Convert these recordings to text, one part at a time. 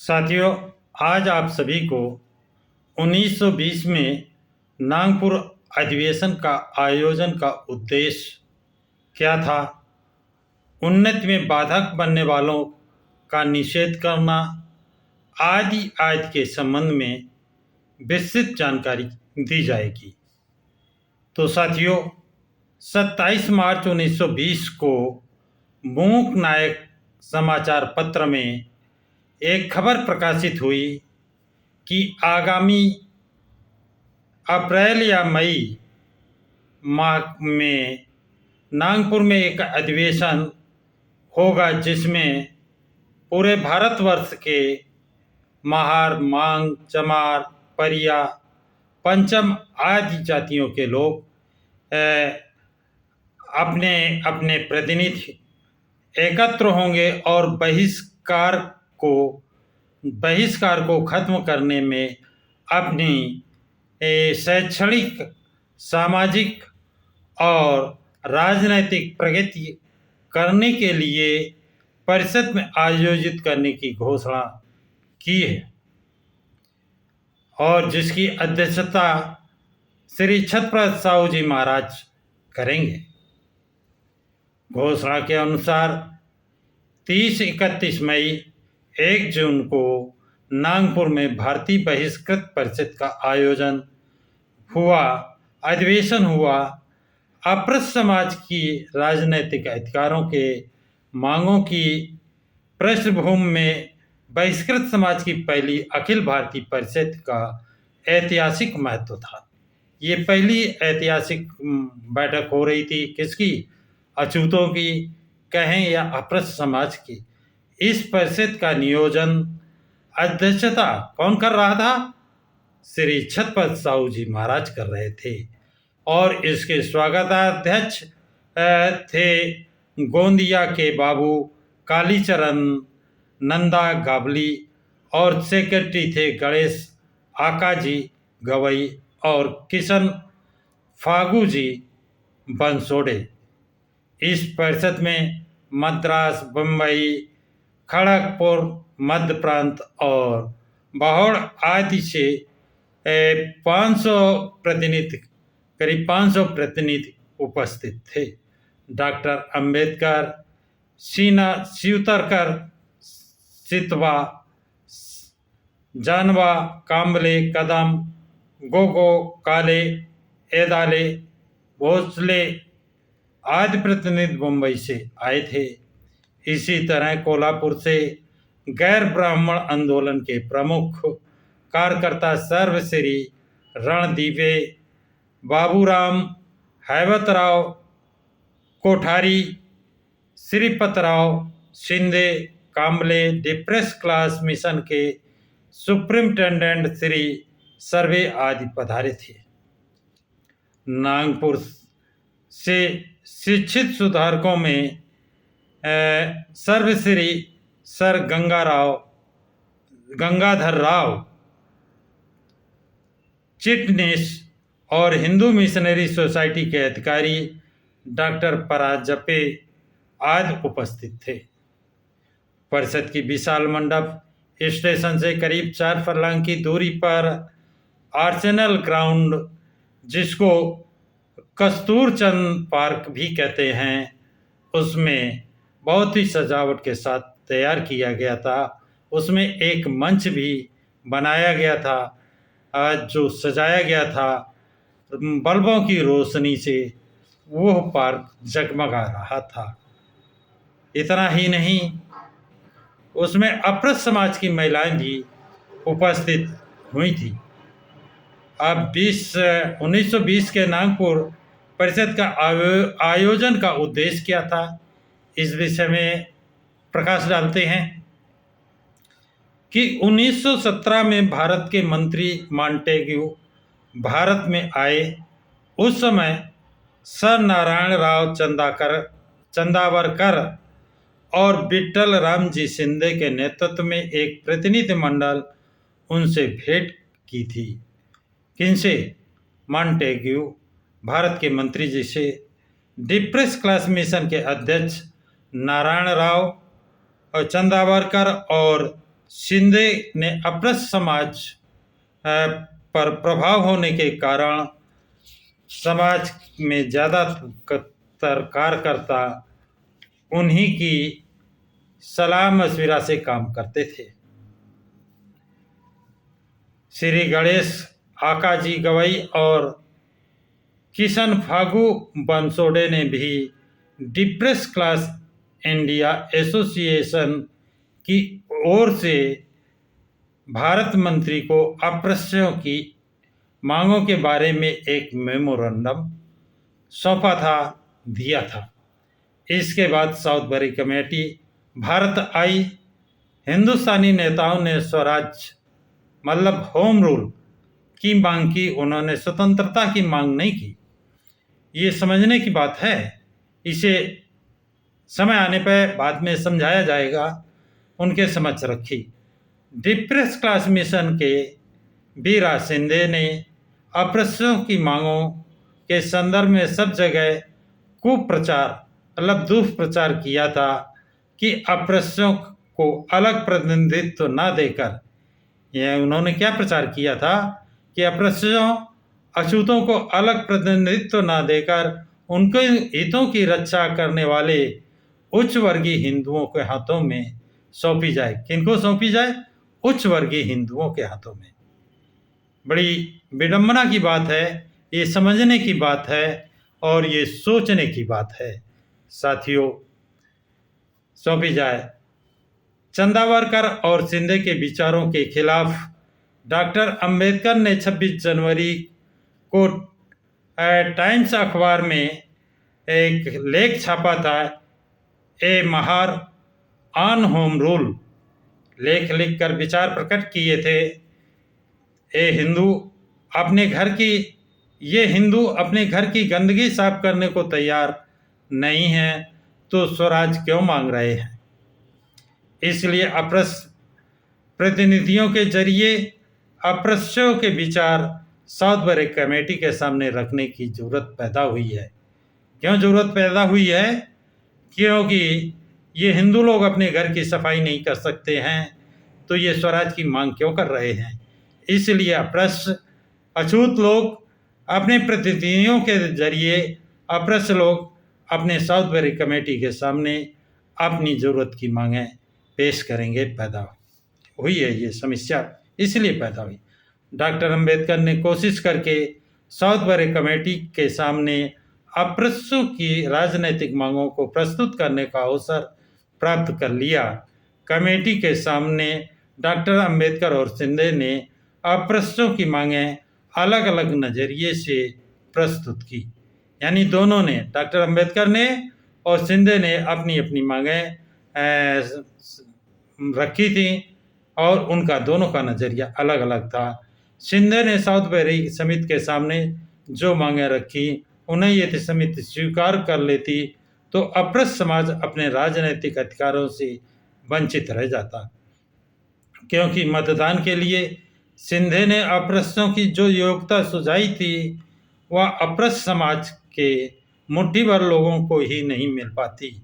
साथियों, आज आप सभी को 1920 में नागपुर अधिवेशन का आयोजन का उद्देश्य क्या था, उन्नति में बाधक बनने वालों का निषेध करना आदि के संबंध में विस्तृत जानकारी दी जाएगी। तो साथियों, 27 मार्च 1920 को मूक नायक समाचार पत्र में एक खबर प्रकाशित हुई कि आगामी अप्रैल या मई माह में नागपुर में एक अधिवेशन होगा जिसमें पूरे भारतवर्ष के महार, मांग, चमार, परिया, पंचम आदि जातियों के लोग अपने अपने प्रतिनिधि एकत्र होंगे और बहिष्कार को खत्म करने में अपनी शैक्षणिक, सामाजिक और राजनैतिक प्रगति करने के लिए परिषद में आयोजित करने की घोषणा की है और जिसकी अध्यक्षता श्री छत्रपति साहू जी महाराज करेंगे। घोषणा के अनुसार 30, 31 मई, 1 जून को नागपुर में भारतीय बहिष्कृत परिषद का आयोजन हुआ, अधिवेशन हुआ। अपृष्ठ समाज की राजनीतिक अधिकारों के मांगों की पृष्ठभूमि में बहिष्कृत समाज की पहली अखिल भारतीय परिषद का ऐतिहासिक महत्व था। ये पहली ऐतिहासिक बैठक हो रही थी, किसकी? अछूतों की कहें या अपृष्ठ समाज की। इस परिषद का नियोजन, अध्यक्षता कौन कर रहा था? श्री छत्रपति साहू जी महाराज कर रहे थे और इसके स्वागताध्यक्ष थे गोंदिया के बाबू कालीचरण नंदा गावली और सेक्रेटरी थे गणेश आकाजी गवई और किशन फागू जी बंसोड़े। इस परिषद में मद्रास, बम्बई, खड़गपुर, मध्य प्रांत और बाहोड़ आदि से 500 प्रतिनिधि, करीब 500 प्रतिनिधि उपस्थित थे। डॉक्टर अंबेडकर, सीना शिवतरकर, सितवा, जानवा, कांबले, कदम, गोगो, काले, एदाले, भोसले आदि प्रतिनिधि मुंबई से आए थे। इसी तरह कोल्हापुर से गैर ब्राह्मण आंदोलन के प्रमुख कार्यकर्ता Sarvashri Randive, Baburam, Haibatrao Kothari, Shripatrao Shinde, Kamble, depressed class mission के सुप्रिंटेंडेंट श्री सर्वे आदि पधारे थे। नागपुर से शिक्षित सुधारकों में सर्वश्री सर गंगाधर राव चिटनिस और हिंदू मिशनरी सोसाइटी के अधिकारी डॉक्टर पराजपे आदि उपस्थित थे। परिषद की विशाल मंडप स्टेशन से करीब 4 फर्लांग की दूरी पर आर्सेनल ग्राउंड, जिसको कस्तूरचंद पार्क भी कहते हैं, उसमें बहुत ही सजावट के साथ तैयार किया गया था। उसमें एक मंच भी बनाया गया था जो सजाया गया था बल्बों की रोशनी से। वो पार्क जगमगा रहा था। इतना ही नहीं, उसमें अपृष्ठ समाज की महिलाएं भी उपस्थित हुई थी। अब 1920 के नागपुर परिषद का आयोजन का उद्देश्य क्या था, इस विषय में प्रकाश डालते हैं कि 1917 में भारत के मंत्री मॉन्टेग्यू भारत में आए। उस समय सर नारायण राव चंदावरकर और विट्ठल राम जी शिंदे के नेतृत्व में एक प्रतिनिधिमंडल उनसे भेंट की थी। किनसे? मॉन्टेग्यू भारत के मंत्री जी से। डिप्रेस क्लास मिशन के अध्यक्ष नारायण राव और चंदावरकर और शिंदे ने अपृष्ठ समाज पर प्रभाव होने के कारण समाज में ज़्यादातर कार्यकर्ता उन्हीं की सलाह मशविरा से काम करते थे। श्री गणेश आकाजी गवई और किशन फागू बंसोड़े ने भी डिप्रेस क्लास इंडिया एसोसिएशन की ओर से भारत मंत्री को अपृष्ठों की मांगों के बारे में एक मेमोरेंडम सौंपा दिया था। इसके बाद साउथबरी कमेटी भारत आई। हिंदुस्तानी नेताओं ने स्वराज मतलब होम रूल की मांग की, उन्होंने स्वतंत्रता की मांग नहीं की। ये समझने की बात है, इसे समय आने पर बाद में समझाया जाएगा, उनके समक्ष रखी। डिप्रेस क्लास मिशन के बीरा शिंदे ने अपृष्ठों की मांगों के संदर्भ में सब जगह कुप्रचार मतलब दुष्प्रचार किया था कि अपृष्ठों को अलग प्रतिनिधित्व न देकर, यह उन्होंने क्या प्रचार किया था कि अपृष्ठों अछूतों को अलग प्रतिनिधित्व न देकर उनके हितों की रक्षा करने वाले उच्च वर्गीय हिंदुओं के हाथों में सौंपी जाए। किनको सौंपी जाए? उच्च वर्गीय हिंदुओं के हाथों में। बड़ी विडंबना की बात है, ये समझने की बात है और ये सोचने की बात है साथियों। सौंपी जाए। चंदावरकर और शिंदे के विचारों के खिलाफ डॉक्टर अंबेडकर ने 26 जनवरी को टाइम्स अखबार में एक लेख छापा था, ए महार ऑन होम रूल। लेख लिखकर विचार प्रकट किए थे, ये हिंदू अपने घर की गंदगी साफ करने को तैयार नहीं है तो स्वराज क्यों मांग रहे हैं। इसलिए अपृष्ठ प्रतिनिधियों के जरिए अपृष्ठों के विचार साउथबरी कमेटी के सामने रखने की जरूरत पैदा हुई है। क्यों जरूरत पैदा हुई है? क्योंकि ये हिंदू लोग अपने घर की सफाई नहीं कर सकते हैं तो ये स्वराज की मांग क्यों कर रहे हैं। इसलिए अपृष्ठ अछूत लोग अपने प्रतिनिधियों के जरिए अपृष्ठ लोग अपने साउथबरी कमेटी के सामने अपनी ज़रूरत की मांगें पेश करेंगे। पैदा हुई है ये समस्या, इसलिए पैदा हुई। डॉक्टर अंबेडकर ने कोशिश करके साउथबरी कमेटी के सामने अपृष्ठों की राजनीतिक मांगों को प्रस्तुत करने का अवसर प्राप्त कर लिया। कमेटी के सामने डॉक्टर अंबेडकर और शिंदे ने अपृष्ठों की मांगें अलग अलग नज़रिए से प्रस्तुत की। यानी दोनों ने, डॉक्टर अंबेडकर ने और शिंदे ने अपनी अपनी मांगें रखी थी और उनका दोनों का नज़रिया अलग अलग था। शिंदे ने साउथबरी समिति के सामने जो मांगें रखी, उन्हें यदि समिति स्वीकार कर लेती तो अपृष्ठ समाज अपने राजनीतिक अधिकारों से वंचित रह जाता। क्योंकि मतदान के लिए शिंदे ने अपृष्ठों की जो योग्यता सुझाई थी वह अपृष्ठ समाज के मुट्ठी भर लोगों को ही नहीं मिल पाती,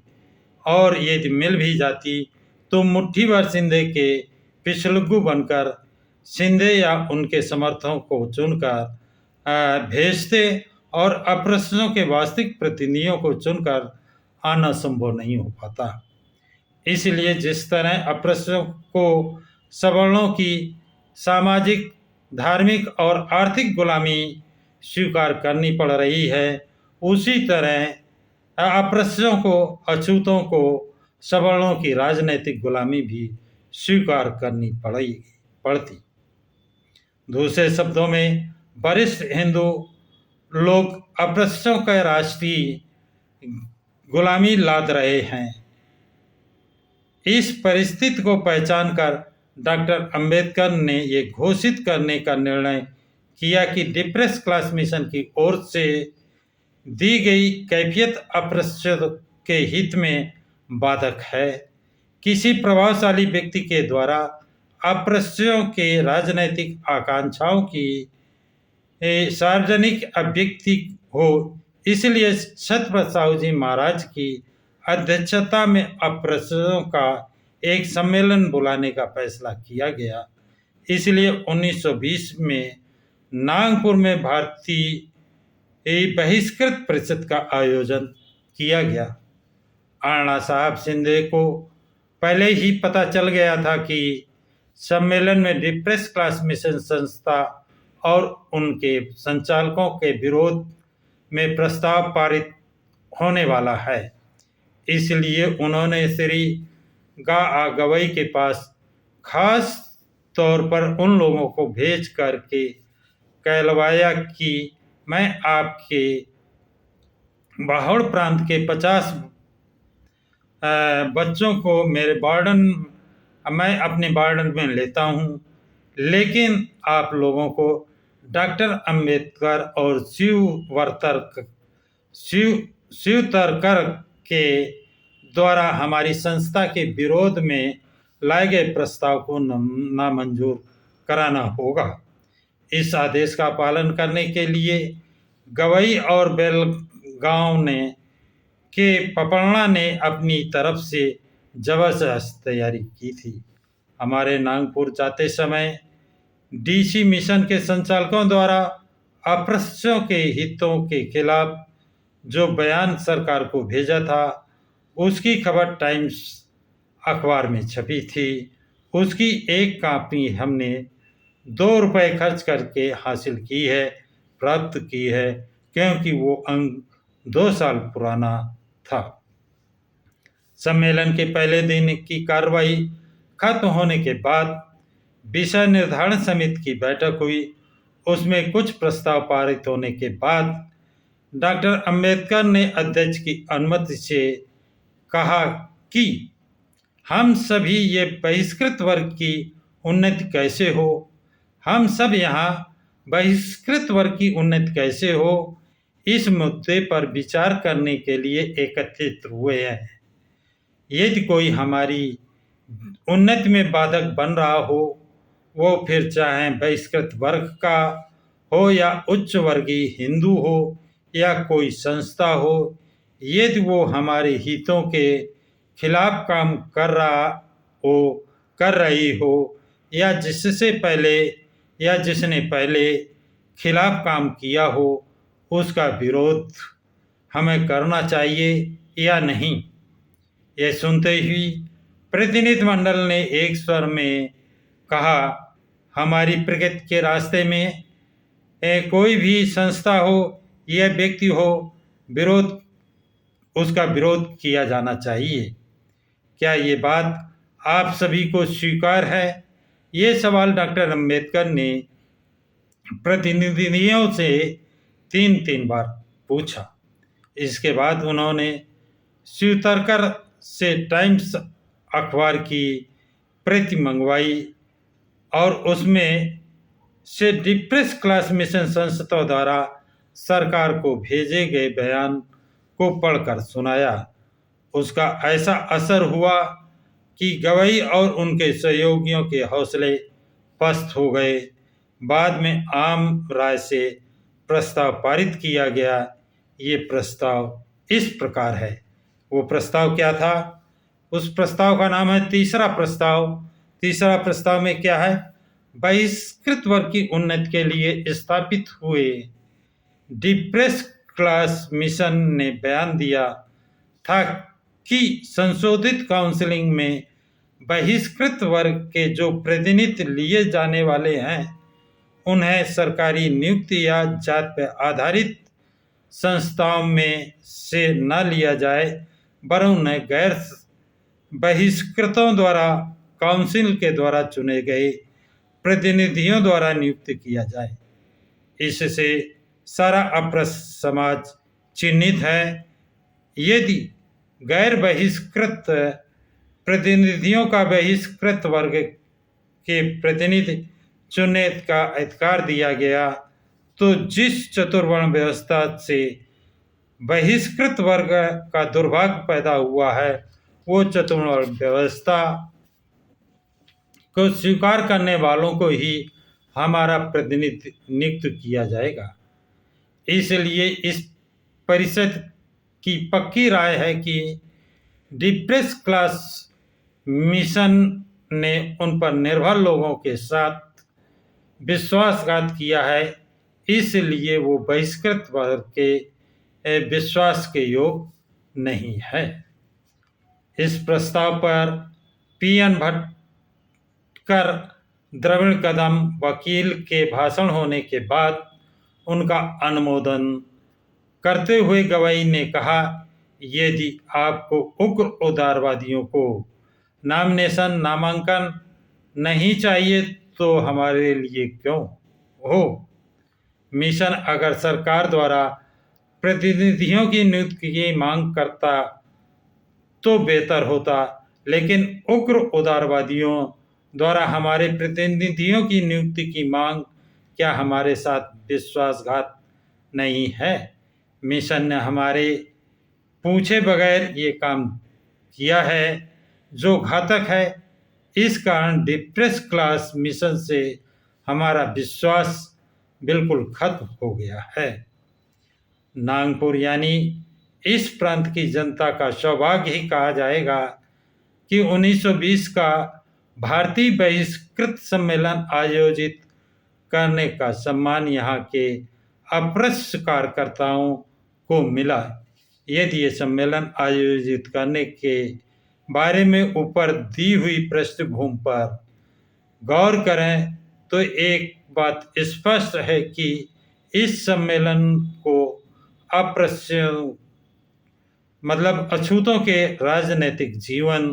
और यदि मिल भी जाती तो मुट्ठी भर शिंदे के पिछलग्गू बनकर शिंदे या उनके समर्थकों को चुनकर भेजते और अपृष्ठों के वास्तविक प्रतिनिधियों को चुनकर आना संभव नहीं हो पाता। इसलिए जिस तरह अपृष्ठों को सवर्णों की सामाजिक, धार्मिक और आर्थिक गुलामी स्वीकार करनी पड़ रही है, उसी तरह अपृष्ठों को, अछूतों को सवर्णों की राजनीतिक गुलामी भी स्वीकार करनी पड़ती। दूसरे शब्दों में वरिष्ठ हिंदू लोग अपृष्ठों का राष्ट्रीय गुलामी लाद रहे हैं। इस परिस्थिति को पहचान कर डॉक्टर अंबेडकर ने ये घोषित करने का निर्णय किया कि डिप्रेस क्लास मिशन की ओर से दी गई कैफियत अपृष्ठों के हित में बाधक है। किसी प्रभावशाली व्यक्ति के द्वारा अपृष्ठों के राजनीतिक आकांक्षाओं की सार्वजनिक अभिव्यक्ति हो, इसलिए छत्रपति साहू जी महाराज की अध्यक्षता में अपृष्ठों का एक सम्मेलन बुलाने का फैसला किया गया। इसलिए 1920 में नागपुर में भारतीय बहिष्कृत परिषद का आयोजन किया गया। अन्ना साहब शिंदे को पहले ही पता चल गया था कि सम्मेलन में डिप्रेस क्लास मिशन संस्था और उनके संचालकों के विरोध में प्रस्ताव पारित होने वाला है। इसलिए उन्होंने श्री गवई के पास खास तौर पर उन लोगों को भेज करके कहलवाया कि मैं आपके बाहुड़ प्रांत के 50 बच्चों को मैं अपने वार्डन में लेता हूँ, लेकिन आप लोगों को डॉक्टर अंबेडकर और शिवतरकर के द्वारा हमारी संस्था के विरोध में लाए गए प्रस्ताव को नामंजूर कराना होगा। इस आदेश का पालन करने के लिए गवई और बेलगांव के पपलना ने अपनी तरफ से जबरदस्त तैयारी की थी। हमारे नागपुर जाते समय डीसी मिशन के संचालकों द्वारा अस्पृश्यों के हितों के खिलाफ जो बयान सरकार को भेजा था, उसकी खबर टाइम्स अखबार में छपी थी। उसकी एक कॉपी हमने 2 रुपये खर्च करके हासिल की है, प्राप्त की है, क्योंकि वो अंक 2 साल पुराना था। सम्मेलन के पहले दिन की कार्रवाई खत्म होने के बाद विषय निर्धारण समिति की बैठक हुई। उसमें कुछ प्रस्ताव पारित होने के बाद डॉक्टर अंबेडकर ने अध्यक्ष की अनुमति से कहा कि हम सभी ये बहिष्कृत वर्ग की उन्नति कैसे हो, हम सब यहाँ बहिष्कृत वर्ग की उन्नति कैसे हो, इस मुद्दे पर विचार करने के लिए एकत्रित हुए हैं। यदि कोई हमारी उन्नति में बाधक बन रहा हो, वो फिर चाहे बहिष्कृत वर्ग का हो या उच्च वर्गीय हिंदू हो या कोई संस्था हो, यदि वो हमारे हितों के खिलाफ काम कर रही हो या जिसने पहले खिलाफ काम किया हो, उसका विरोध हमें करना चाहिए या नहीं। यह सुनते ही प्रतिनिधिमंडल ने एक स्वर में कहा, हमारी प्रगति के रास्ते में कोई भी संस्था हो या व्यक्ति हो, उसका विरोध किया जाना चाहिए। क्या ये बात आप सभी को स्वीकार है? ये सवाल डॉक्टर अंबेडकर ने प्रतिनिधियों से 3 बार पूछा। इसके बाद उन्होंने शिवतरकर से टाइम्स अखबार की प्रति मंगवाई और उसमें से डिप्रेस क्लास मिशन संस्था द्वारा सरकार को भेजे गए बयान को पढ़कर सुनाया। उसका ऐसा असर हुआ कि गवई और उनके सहयोगियों के हौसले पस्त हो गए। बाद में आम राय से प्रस्ताव पारित किया गया। ये प्रस्ताव इस प्रकार है। वो प्रस्ताव क्या था? उस प्रस्ताव का नाम है तीसरा प्रस्ताव। तीसरा प्रस्ताव में क्या है? बहिष्कृत वर्ग की उन्नति के लिए स्थापित हुए डिप्रेस क्लास मिशन ने बयान दिया था कि संशोधित काउंसिलिंग में बहिष्कृत वर्ग के जो प्रतिनिधि लिए जाने वाले हैं, उन्हें सरकारी नियुक्ति या जात पर आधारित संस्थाओं में से न लिया जाए, वरन उन्हें गैर बहिष्कृतों द्वारा काउंसिल के द्वारा चुने गए प्रतिनिधियों द्वारा नियुक्त किया जाए। इससे सारा अस्पृश्य समाज चिन्हित है। यदि गैर बहिष्कृत प्रतिनिधियों का बहिष्कृत वर्ग के प्रतिनिधि चुनने का अधिकार दिया गया, तो जिस चतुर्वर्ण व्यवस्था से बहिष्कृत वर्ग का दुर्भाग्य पैदा हुआ है, वो चतुर्वर्ण व्यवस्था को स्वीकार करने वालों को ही हमारा प्रतिनिधि नियुक्त किया जाएगा। इसलिए इस परिषद की पक्की राय है कि डिप्रेस क्लास मिशन ने उन पर निर्भर लोगों के साथ विश्वासघात किया है, इसलिए वो बहिष्कृत वर्ग के विश्वास के योग नहीं है। इस प्रस्ताव पर पीएन भटकर द्रविड़ कदम वकील के भाषण होने के बाद उनका अनुमोदन करते हुए गवाई ने कहा, यदि आपको उग्र उदारवादियों को नामांकन नहीं चाहिए तो हमारे लिए क्यों हो। मिशन अगर सरकार द्वारा प्रतिनिधियों की नियुक्ति की मांग करता तो बेहतर होता, लेकिन उग्र उदारवादियों द्वारा हमारे प्रतिनिधियों की नियुक्ति की मांग क्या हमारे साथ विश्वासघात नहीं है। मिशन ने हमारे पूछे बगैर ये काम किया है जो घातक है। इस कारण डिप्रेस क्लास मिशन से हमारा विश्वास बिल्कुल खत्म हो गया है। नागपुर यानी इस प्रांत की जनता का सौभाग्य ही कहा जाएगा कि 1920 का भारतीय बहिष्कृत सम्मेलन आयोजित करने का सम्मान यहाँ के अप्रश्य कार्यकर्ताओं को मिला। यदि ये सम्मेलन आयोजित करने के बारे में ऊपर दी हुई पृष्ठभूमि पर गौर करें तो एक बात स्पष्ट है कि इस सम्मेलन को अछूतों के राजनीतिक जीवन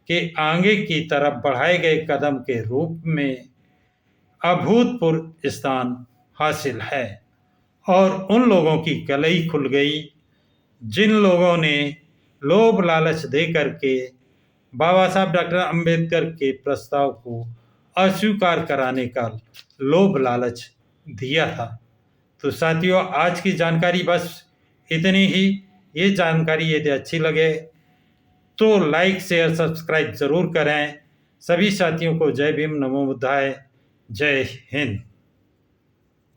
के आगे की तरफ बढ़ाए गए कदम के रूप में अभूतपूर्व स्थान हासिल है और उन लोगों की कलई खुल गई जिन लोगों ने लोभ लालच दे करके बाबा साहब डॉक्टर अंबेडकर के प्रस्ताव को अस्वीकार कराने का लोभ लालच दिया था। तो साथियों, आज की जानकारी बस इतनी ही। ये जानकारी यदि अच्छी लगे तो लाइक शेयर सब्सक्राइब ज़रूर करें। सभी साथियों को जय भीम, नमो बुद्धाय, जय हिंद।